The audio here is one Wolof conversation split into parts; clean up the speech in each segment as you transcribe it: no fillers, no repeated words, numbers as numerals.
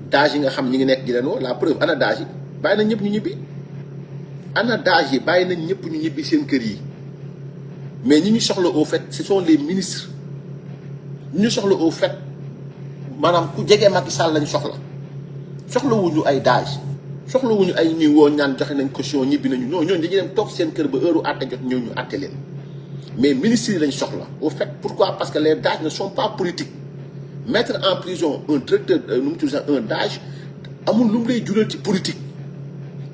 dage yi nga xam ñi ngi nekk di leen woo la preuve ana dage yi bàyyi nañ ñëpp ñu ñibbi ana dage yi bàyyi nañ ñëpp ñu ñibbi seen kër yi mais ñi ñu soxla au fait ce sont les ministres ñi ñu soxla au fait maanaam ku jege Macky Sall lañ soxlawuñu ay dage soxlawuñu ay ñuy woo ñaan joxe nañ caution ñibbi nañu non ñooñu dañuy dem toog seen kër ba heure àtte jot ñëw ñu àtte leen mais ministres yi lañ soxla au fait pourquoi parce que les dages ne sont pas politiques mettre en prison un directeur nu mu tudd sax un dage amul lu mu lay jural ci politique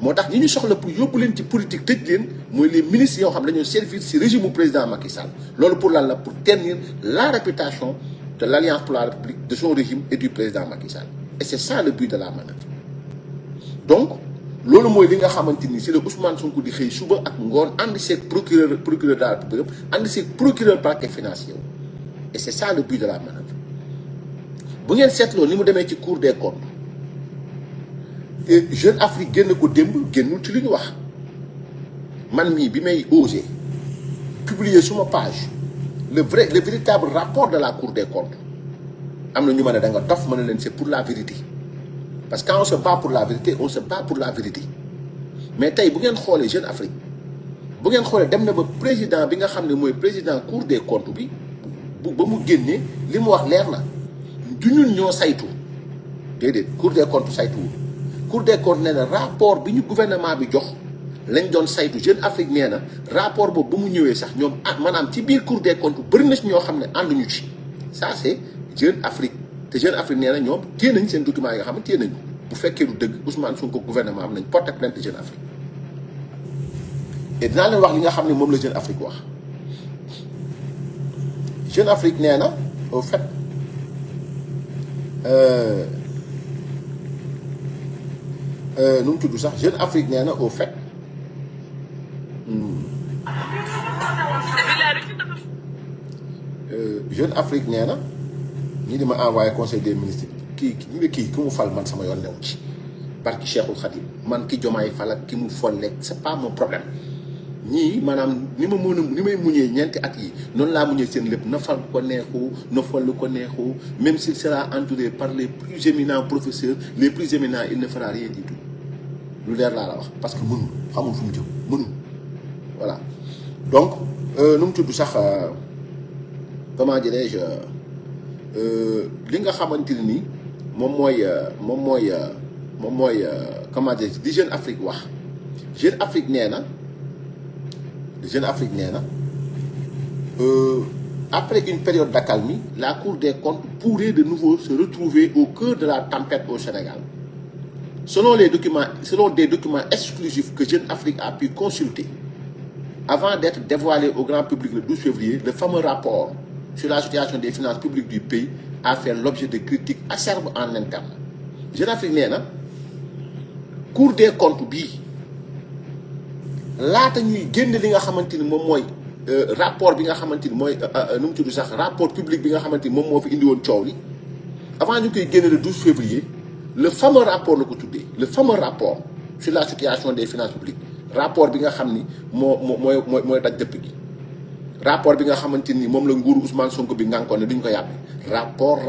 moo tax ñi ñu soxla pour yóbbu leen ci politique tëj leen mooy les ministres yoo xam dañoo servir ci régime président Macky Sall loolu pour lan la pour ternir la réputation de l'Alliance pour la République de son régime et du président Macky Sall et c'est ça le but de la manœuvre donc loolu mooy li nga xamante ni si la Ousmane Sonko di xëy suba ak ngoon ànd seeg procureur de la République ànd seeg procureur parquet financier et c'est ça le but de la manœuvre bu ngeen seetloo ni mu demee ci Cour des comptes Jeune Afrique génn ko démb génnul ci li ñu wax man mii bi may osé publier suma page le véritable rapport de la Cour des comptes am na ñu ma ne da nga dof ma ne leen c'est pour la vérité parce que quand on se bat pour la vérité on se bat pour la vérité mais tey bu ngeen xoolee Jeune Afrique bu ngeen xoolee dem na ba président bi nga xam ne mooy président Cour des comptes bi ba mu génnee li mu wax leer na du ñun ñoo saytu déedéet Cour des comptes saytuwul Cour des comptes nee na rapport bi ñu gouvernement bi jox lañ doon saytu Jeune Afrique nee na rapport boobu ba mu ñëwee sax ñoom maanaam ci biir Cour des comptes bëri na si ñoo xam ne ànduñu ci ça c'est Jeune Afrique te Jeune Afrique nee na ñoom téye nañ seen documents yi nga xam ne téye nañu bu fekkee du dëgg Ousmane Sonko gouvernement am nañ porté plainte Jeune Afrique et dinaa leen wax li nga xam ne moom la Jeune Afrique wax Jeune Afrique nee na au fait nu mu tudd sax Jeune Afrique nee na au fait Jeune Afrique nee na ñii di ma envoyé conseil des ministres kii ki mu fal man sama yoon new ci barki Cheikhul Khadim man ki Jomaay fal ak ki mu folleeg c'est pas mon problème ñii maanaam ni may muñee ñeenti at yi noonu laa muñee seen lépp na fal ko neexu na fal ko neexu même s'il sera entouré par les plus éminents professeurs les plus éminents il ne fera rien du tout lu leer laa la wax parce que mënul xamul fu mu jëm mënul voilà donc nu mu tudd sax comment dirais-je li nga xamante ne ni moom mooy comment dire di Jeune Afrique wax Jeune Afrique nee na après une période d'accalmie la Cour des comptes pourrait de nouveau se retrouver au cœur de la tempête au Sénégal selon des documents exclusifs que Jeune Afrique a pu consulter avant d'être dévoilé au grand public le 12 février le fameux rapport sur la situation des finances publiques du pays a fait l'objet de critiques acerbes en interne Jeune Afrique nee na Cour des comptes bii laata ñuy génn li nga xamante ni moom mooy rapport bi nga xamante ni mooy nu mu tudd sax rapport public bi nga xamante ni moom moo fi indi woon coow li avant ñu koy génne le 12 février le fameux rapport la ko tuddee le fameux rapport sur la situation des finances publiques rapport bi nga xam ni mooy daj dëpp gi rapport bi nga xamante ni moom la nguuru Ousmane Sonko bi ngànkoon ne duñ ko yàbbi rapport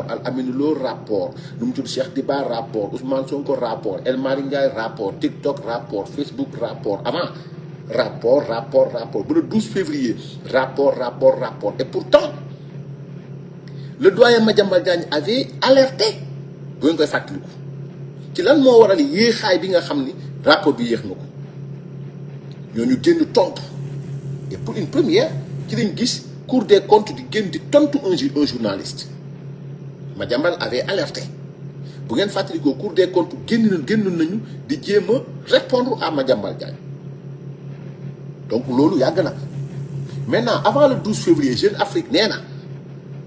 Al Amine Lo rapport nu mu tudd Cheikh Diba rapport Ousmane Sonko rapport El Malick Ndiaye rapport TikTok rapport Facebook rapport avant rapport ba le 12 février rapport et pourtant le doyen Madiambal Diagne avait alerté bu ngeen koy fàttaliku ci lan moo waral yéexaay bi nga xam ni rapport bi yéex na ko ñooñu génn tontu et pour une première ci lañ gis Cour des comptes di génn di tontu un journaliste Madiambal avait alerté bu ngeen fàttalikoo Cour des comptes génn nañu di jéem a répondre à Madiambal Diagne donc loolu yàgg na maintenant avant le 12 février Jeune Afrique nee na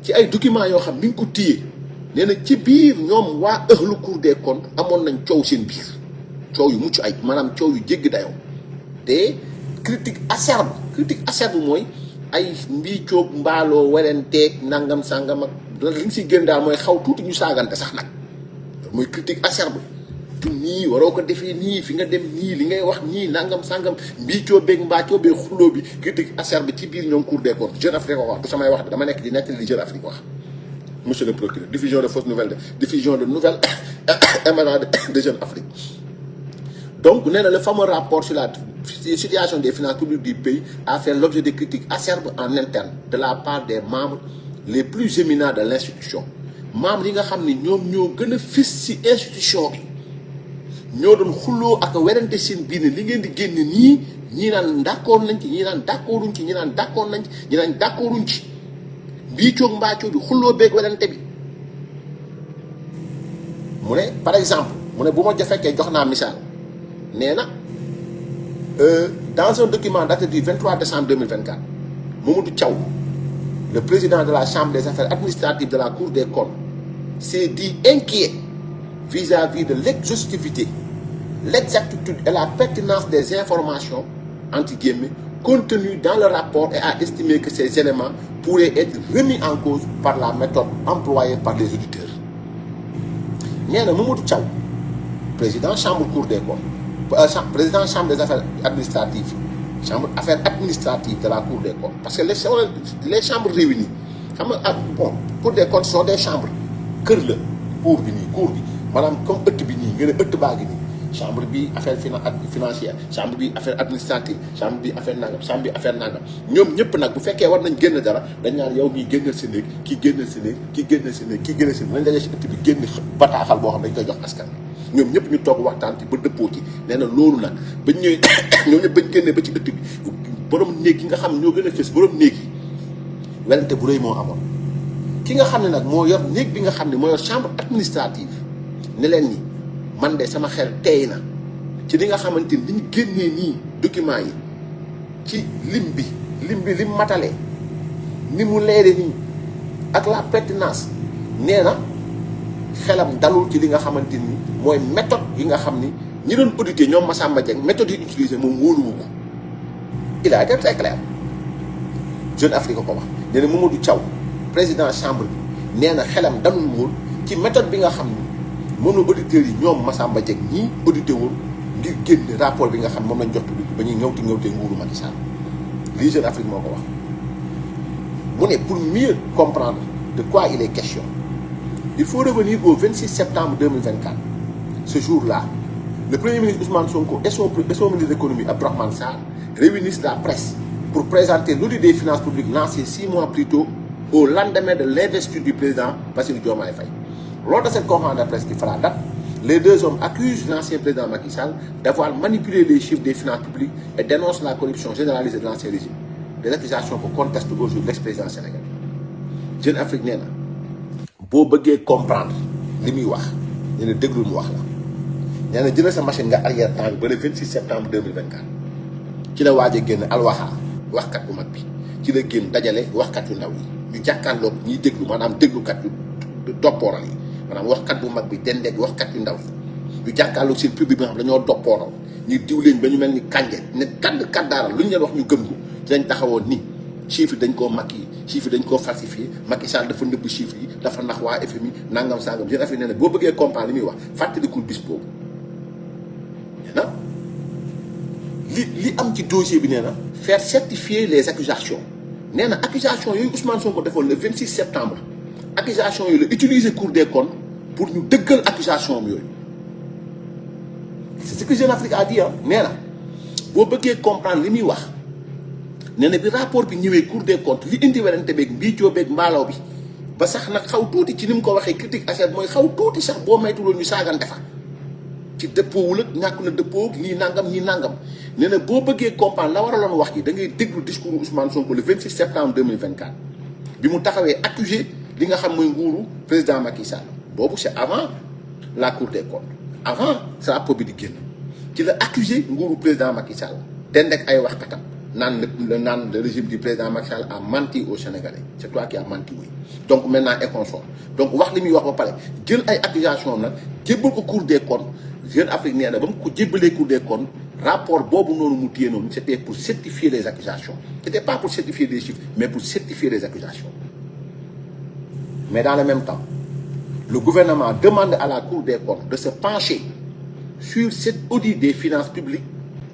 ci ay documents yoo xam ni nga ko téye nee na ci biir ñoom waa ëxlu Cour des comptes amoon nañ coow seen biir coow yu mucc ay maanaam coow yu jéggi dayoo te critique acerbe mooy ay mbii coob mbaaloo werenteeg nangam sangam ak li nga siy gën daal mooy xaw tuuti ñu saagante sax nag mooy critique acerbe tu nii waroo ko defee nii fi nga dem nii li ngay wax nii nangam sangam mbii coobeeg mbaa coobeeg xulloo bi critique acerbe ci biir ñoom Cour des comptes Jeune Afrique wax du samay wax dama nekk di nettali li Jeune Afrique wax monsieur le procureur, diffusion de fausses nouvelles, diffusion de nouvelles émanant de Jeune Afrique. Donc, le fameux rapport sur la situation des finances publiques du pays a fait l'objet de critiques acerbes en interne de la part des membres les plus éminents de l'institution. Membres yi nga xam ni ñoom ñoo gën a fës ci institution bi ñoo doon xuloo ak werante seen biir li ngeen di génn nii ñii naan d'accord nañ ci ñii naan d'accorduñ ci ñii naan d'accord nañ ci ñii naan d'accorduñ ci bii coog mbaacoo bi xuloo beeg werante bi. mu ne par exemple mu ne bu ma fekkee jox naa misaal nee na dans un document daté du 23 décembre 2024 Mamadou Thiaw, le président de la Chambre des affaires administratives de la Cour des comptes, s'est dit inquiet vis-à-vis de l'exhaustivité, l'exactitude et la pertinence des informations entre guillemets contenues dans le rapport et a estimé que ces éléments pourraient être remis en cause par la méthode employée par les auditeurs. nee na Mamadou Thiaw, président Chambre Cour des comptes, président Chambre des affaires administratives, Chambre affaires administratives de la Cour des comptes, parce que les chambres réunies xam nga bon Cour des comptes sont des chambres kër la cour bi nii cour bi maanaam comme ëtt bi nii nga ne ëtt baa ngi nii chambre bi affaire financière, chambre bi affaire administrative, chambre bi affaire nangam, chambre bi affaire nangam ñoom ñëpp nag bu fekkee war nañ génn dara dañ naan yow mii génnal si néeg kii génnal si néeg kii génnal si néeg kii génnal si néeg nañ dajee si ëtt bi génn bataaxal boo xam dañ koy jox askan bi ñoom ñëpp ñu toog waxtaan ci ba dëppoo ci nee na loolu nag bañ ñëwee ñoom ñëpp bañ génnee ba ci ëtt bi borom néeg yi nga xam ñoo gën a fës borom néeg yi werante bu rëy moo amoon ki nga xam ne nag moo yor néeg bi nga xam ne moo yor chambre administrative ne leen ni man de sama xel tey na ci li nga xamante ni liñ génnee nii documents yi ci lim bi matale ni mu leere nii ak la pertinence nee na xelam dalul ci li nga xamante ni mooy méthode yi nga xam ni ñi doon audité ñoom Massamba Dieng méthode yi utilisé moom wóoluwu ko il a été très clair. Jeune Afrique ko wax nee na Mamadou Thiaw président chambre bi nee na xelam dalul woon ci méthode bi nga xam ni moom la auditeurs yi ñoom Massamba Dieng ñii audité woon ngir génn rapport bi nga xam moom lañ jox public ba ñuy ñëwtee nguuru Macky Sall lii Jeune Afrique moo ko wax. mu ne pour mieux comprendre de quoi il est question il faut revenir au 26 septembre 2024 ce jour-là le premier ministre Ousmane Sonko et son ministre de l'économie Abdourahmane Sarr réunissent la presse pour présenter l'audit des finances publiques lancé 6 mois plus tôt au lendemain de l'investiture du président Bassirou Diomaye Faye. Lors de cette conférence de presse qui fera date, les deux hommes accusent l'ancien président Macky Sall d'avoir manipulé les chiffres des finances publiques et dénoncent la corruption généralisée de l'ancien régime. Des accusations que conteste aujourd'hui l'ex-président sénégalais. Jeune Afrique nee na boo bëggee comprendre li muy wax nee na déglu mu wax la nee na jëlee sa machine nga arrière temps bi ba le 26 septembre 2024 ci la waaj a génn alwaxa waxkat bu mag bi ci la génn dajale waxkat yu ndaw yi ñu jàkkaarloog ñiy déglu maanaam déglukat yu doppooral yi maanaam waxkat bu mag bi dendeeg waxkat yu ndaw yi ñu jàkkaarloog seen public bi nga xam dañoo doppooral ñu diw leen ba ñu mel ni kànje ne kaddaaral lu ñu leen wax ñu gëm ko ci lañ taxawoon ni chiffres dañ koo maquillé chiffres dañ koo falsifié Macky Sall dafa nëbb chiffres yi dafa nax waa FMI nangam sangam Jeune Afrique nee na boo bëggee comprendre li muy wax fàttalikul bis boobu nee na li am ci dossier bi nee na faire certifier les accusations nee na accusation yooyu Ousmane Sonko defoon le 26 septembre accusation yooyu la utiliser Cour des comptes pour ñu dëggal accusation am yooyu c'est ce que Jeune Afrique a dit nee na boo bëggee comprendre li muy wax nee na bi rapport bi ñëwee Cour des comptes li indi werante beeg mbiicoo beeg mbaalaw bi ba sax nag xaw tuuti ci ni mu ko waxee critique achète mooy xaw tuuti sax boo maytuloon ñu saagante fa ci dëppoowul ak ñàkk na dëppoo ñii nangam nee na boo bëggee comprendre la waraloon wax ji da ngay déglu discours Ousmane Sonko le 26 septembre 2024 bi mu taxawee accusé li nga xam mooy nguuru président Macky Sall boobu c'est avant la Cour des comptes avant sa rapport bi di génn ci la accusé nguuru président Macky Sall dend ak ay waxkatam naan le régime du président Macky Sall a menti aux Sénégalais c'est toi qui as menti oui donc maintenant et consort donc wax li muy wax ba pare jël ay accusations nag jébbal ko Cour des comptes Jeune Afrique nee na ba mu ko jébbalee Cour des comptes rapport boobu noonu mu téye noonu c'était pour certifier les accusations c'était pas pour certifier des chiffres mais pour certifier les accusations mais dans le même temps le gouvernement demande à la Cour des comptes de se pencher sur cet audit des finances publiques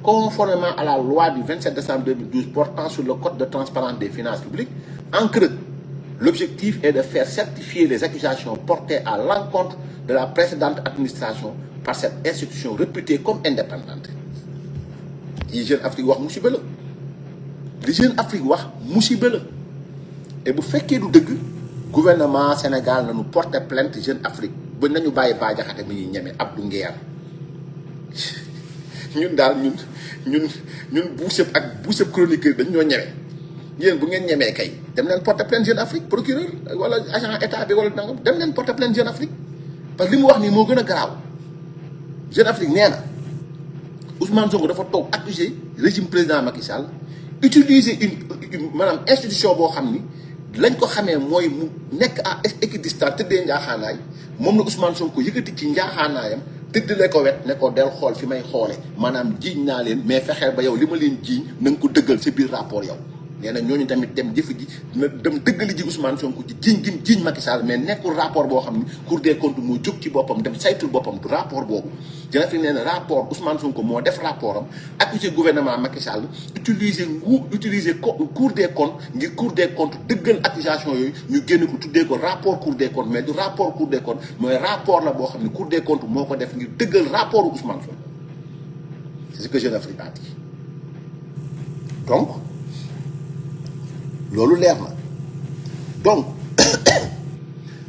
conformément à la loi du 27 décembre 2012 portant sur le code de transparence des finances publiques en creux L'objectif est de faire certifier les accusations portées à l'encontre de la précédente administration par cette institution réputée comme indépendante. yi Jeune Afrique wax musiba la li Jeune Afrique wax musiba la et bu fekkee du dëgg gouvernement Sénégal nañu porter plainte Jeune Afrique ba nañu bàyyi Bah Diakhaté mi ñuy ñeme Abdou Nguer ñun daal ñun buusëb chroniqueur dañ ñoo ñeme yéen bu ngeen ñemee kay dem leen porter plainte Jeune Afrique procureur wala agent état bi wala nangam dem leen porter plainte Jeune Afrique parce que li mu wax nii moo gën a garaaw Jeune Afrique nee na Ousmane Sonko dafa toog accuser régime président Macky Sall utiliser une maanaam institution boo xam ni lañ ko xamee mooy mu nekk à équidistance tëddee njaaxaanaay moom la Ousmane Sonko yëkkati ci njaaxaanaayam tëddale ko wet ne ko del xool fi may xoole maanaam jiiñ naa leen mais fexeel ba yow li ma leen jiiñ na nga ko dëggal sa biir rapport yow nee na ñooñu tamit dem jëf ji na dem dëggali ji Ousmane Sonko ci jiiñ Macky Sall mais nekkul rapport boo xam ni Cour des comptes moo jóg ci boppam dem saytul boppam du rapport boobu Jeune Afrique nee na rapport Ousmane Sonko moo def rapport am accusé gouvernement Macky Sall utiliser Cour des comptes ngir Cour des comptes dëggal accusation yooyu ñu génn ko tuddee ko rapport Cour des comptes mais du rapport Cour des comptes mooy rapport la boo xam ne Cour des comptes moo ko def ngir dëggal rapport Ousmane Sonko c'est ce que Jeune Afrique a dit donc loolu leer na donc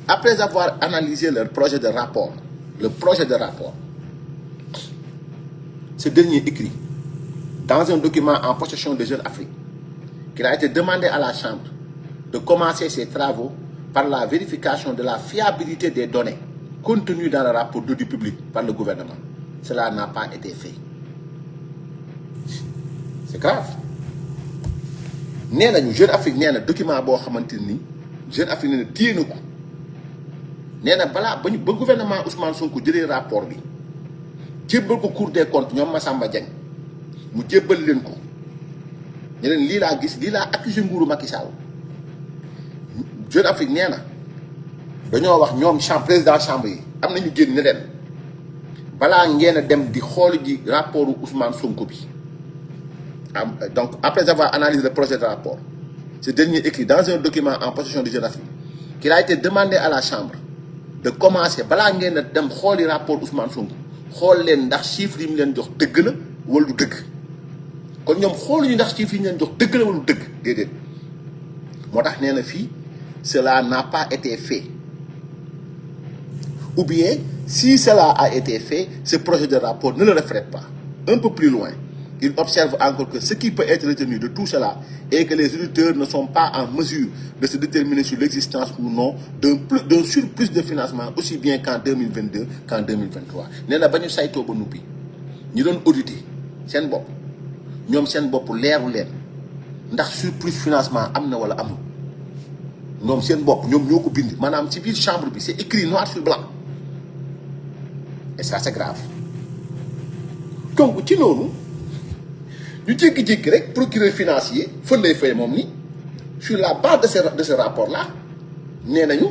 après avoir analysé leur projet de rapport ce dernier écrit dans un document en possession de Jeune Afrique qu'il a été demandé à la Chambre de commencer ses travaux par la vérification de la fiabilité des données contenues dans le rapport d'audit public par le gouvernement. Cela n'a pas été fait. C'est grave. nee nañu Jeune Afrique nee na document boo xamante ni Jeune Afrique nee na téye na ko nee na balaa ba gouvernement Ousmane Sonko jëlee rapport bi jébbal ko Cour des comptes ñoom Massamba Diagne mu jébbal leen ko ne leen lii laa gis lii laa accusé nguuru Macky Sall Jeune Afrique nee na dañoo wax ñoom président chambre yi am nañu génn ne leen balaa ngeen a dem di xool ji rapport Ousmane Sonko bi. Donc, après avoir analysé le projet de rapport, ce dernier écrit dans un document en possession de Jeune Afrique, qu'il a été demandé à la Chambre de commencer, balaa ngeen a dem xooli rapport Ousmane Sonko xool leen ndax chiffres yi mu leen jox dëgg la wala du dëgg kon ñoom xooluñu ndax chiffres yi ñu leen jox dëgg la wala du dëgg déedéet moo tax nee na fii cela n'a pas été fait ou bien si cela a été fait ce projet de rapport ne le reflète pas. Un peu plus loin, il observe encore que ce qui peut être retenu de tout cela est que les auditeurs ne sont pas en mesure de se déterminer sur l'existence ou non d'un surplus de financement aussi bien qu'en 2022 qu'en 2023. nee na ba ñu saytoo ba nuppi ñi doon auditer seen bopp ñoom seen bopp leeru leen ndax surplus financement am na wala amul ñoom seen bopp ñoom ñoo ko bind maanaam ci biir chambre bi c'est écrit noir sur blanc et ça c'est grave. donc ci noonu ñu jékki-jékki rek procureur financier fën lay fay moom ni sur la base de ce rapport là nee nañu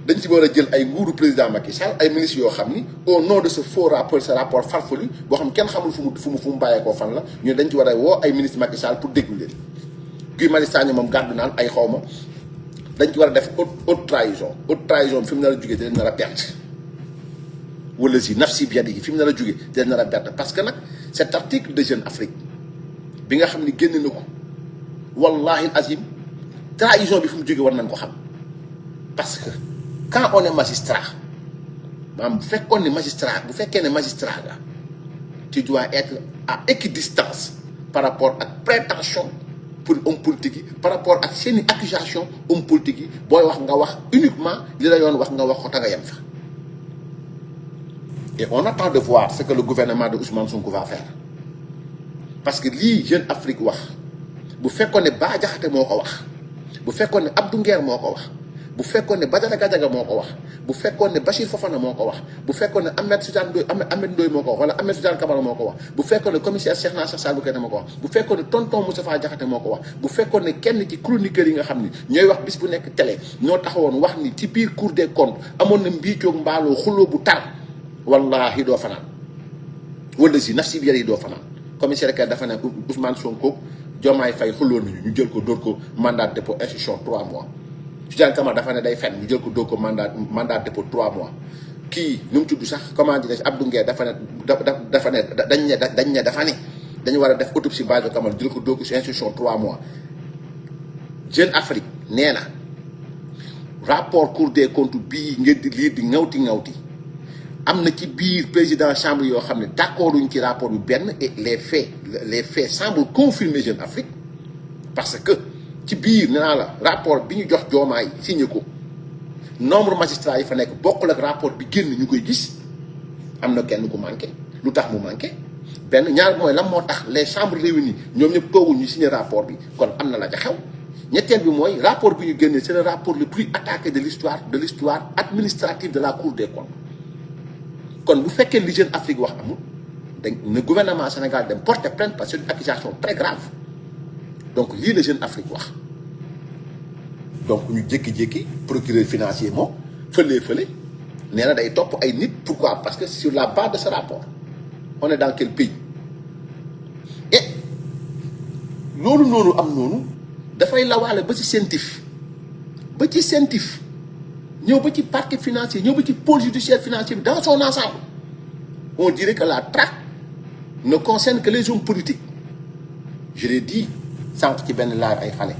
dañ ci war a jël ay nguuru président Macky Sall ay ministres yoo xam ni au nom de ce faux rapport ce rapport farfelu boo xam kenn xamul fu mu bàyyeekoo fan la ñu dañ ci war a woo ay ministres Macky Sall pour déglu leen. Guy Marius Sagna moom gàddu naan ay xawma dañ ci war a def haute trahison fi mu nar a jugee dañ nar a perte wala si nafsi biyadihi fi mu nar a jugee dañ nar a perte parce que nag cet article de Jeune Afrique bi nga xam ni génn na ko wallahi azim trahison bi fu mu jógee war nañ ko xam parce que quand on est magistrat maanaam bu fekkoon ne magistrat bu fekkee ne magistrat nga tu dois être à équidistance par rapport ak prétention pour homme politique yi par rapport ak seeni accusation homme politique yi booy wax nga wax uniquement li la yoon wax nga wax ko ta nga yem fa. Et on attend de voir ce que le gouvernement de Ousmane Sonko va faire parce que lii Jeune Afrique wax bu fekkoon ne Bah Diakhaté moo ko wax bu fekkoon ne Abdou Nguer moo ko wax bu fekkoon ne Badara Gadiaga moo ko wax bu fekkoon ne Bachir Fofana moo ko wax bu fekkoon ne Ahmed Ndoye moo ko wax wala Ahmed Suzanne Camara moo ko wax bu fekkoon ne commissaire Cheikh Sadibou Keita moo ko wax bu fekkoon ne tonton Moustapha Diakhaté moo ko wax bu fekkoon ne kenn ci chroniqueurs yi nga xam ni ñooy wax bis bu nekk télé ñoo taxawoon wax ni ci biir Cour des comptes amoon na mbiicoog mbaaloo xuloo bu tar wallahi doo fanaan wala si nafsi biir yi doo fanaan commissaire Keita dafa ne Ousmane Sonko Diomaye Faye xuloo nañu ñu jël ko dóor ko mandat de dépôt institution 3 mois Tidiane Camara dafa ne day fen ñu jël ko doo ko mandat de dépôt 3 mois kii nu mu tudd sax comment dirais-je Abdou Nguer dafa ne dafa ne dañu war a def autopsie Badio Camara jël ko doo ko si institution 3 mois. Jeune Afrique nee na rapport Cour des comptes bii ngeen di lire di ŋawti am na ci biir président chambre yoo xam ne d'accorduñ ci rapport bi benn et les faits semblent confirmer Jeune Afrique parce que ci biir nee naa la rapport bi ñu jox Diomaye signé ko nombre magistrat yi fa nekk bokkul ak rapport bi génn ñu koy gis am na kenn ku manqué lu tax mu manqué benn ñaar mooy lan moo tax les chambres réunies ñoom ñëpp tooguñ ñu signé rapport bi kon am na la ca xew ñetteel bi mooy rapport bi ñu génnee c'est le rapport le plus attaqué de l'histoire administrative de la Cour des comptes kon bu fekkee li Jeune Afrique wax amul dañ ne gouvernement Sénégal dem porter plainte parce que c'est une accusation très grave donc lii la Jeune Afrique wax donc ñu jékki-jékki procureur financier moom fële nee na day topp ay nit pourquoi parce que sur la base de ce rapport on est dans quel pays et loolu noonu am noonu dafay lawaale ba ci CENTIF ñëw ba ci parquet financier ñëw ba ci pôle judiciaire financier bi dans son ensemble on dirait que la traque ne concerne que les hommes politiques je l'ai dit sànq ci benn laar ay xale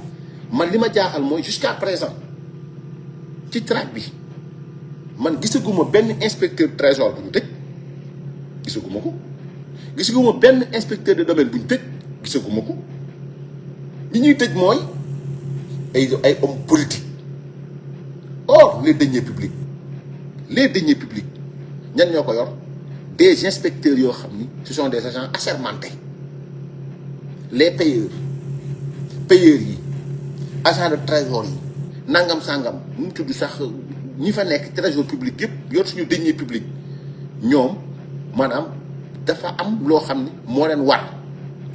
man li ma jaaxal mooy jusqu'à présent ci traque bi man gisaguma benn inspecteur trésor bu ñu tëj gisaguma ko gisaguma benn inspecteur de domaine bu ñu tëj gisaguma ko ñi ñuy tëj mooy ay hommes politiques or les deniers publics ñan ñoo ko yor des inspecteurs yoo xam ni ce sont des agents assermentés les payeurs yi agents de trésor yi nangam sangam nu mu tudd sax ñi fa nekk trésor public yëpp yor suñu deniers publics ñoom maanaam dafa am loo xam ni moo leen war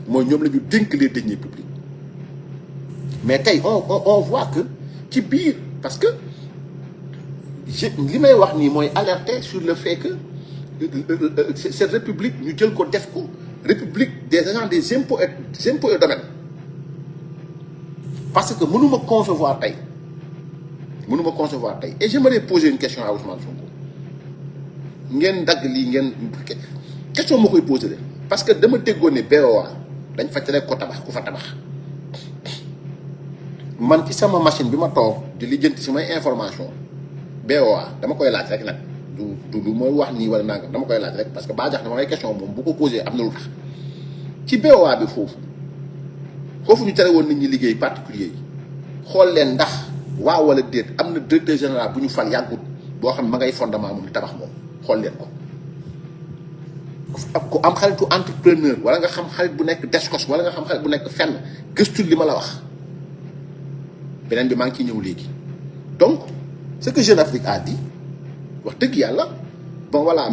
mooy ñoom la ñu dénk les deniers publics mais tey on voit que ci biir parce que li may wax nii mooy alerter sur le fait que cette république ñu jël ko def ko république des agents des impôts et domaines parce que mënuma concevoir tey et j'aimerais poser une question à Ousmane Sonko ngeen dagg lii ngeen question moo koy poser de parce que dama déggoon ne BOA dañ fa tere ko tabax ku fa tabax man ci sama machine bi ma toog di lijjanti si may information BOA dama koy laaj rek nag du lu mooy wax nii wala nangam dama koy laaj rek parce que baa jax dama may question moom bu ko posé am na lu tax ci BOA bi foofu ñu tere woon nit ñi liggéey particulier yi xool leen ndax waaw wala déet am na directeur général bu ñu fal yàggut boo xam ne ma ngay fondement moom di tabax moom xool leen ko ku am xaritu entrepreneur wala nga xam xarit bu nekk Descos wala nga xam xarit bu nekk fenn gëstu li ma la wax beneen bi maa ngi ciy ñëw léegi donc ce que Jeune Afrique a dit wax dëgg yàlla bon voilà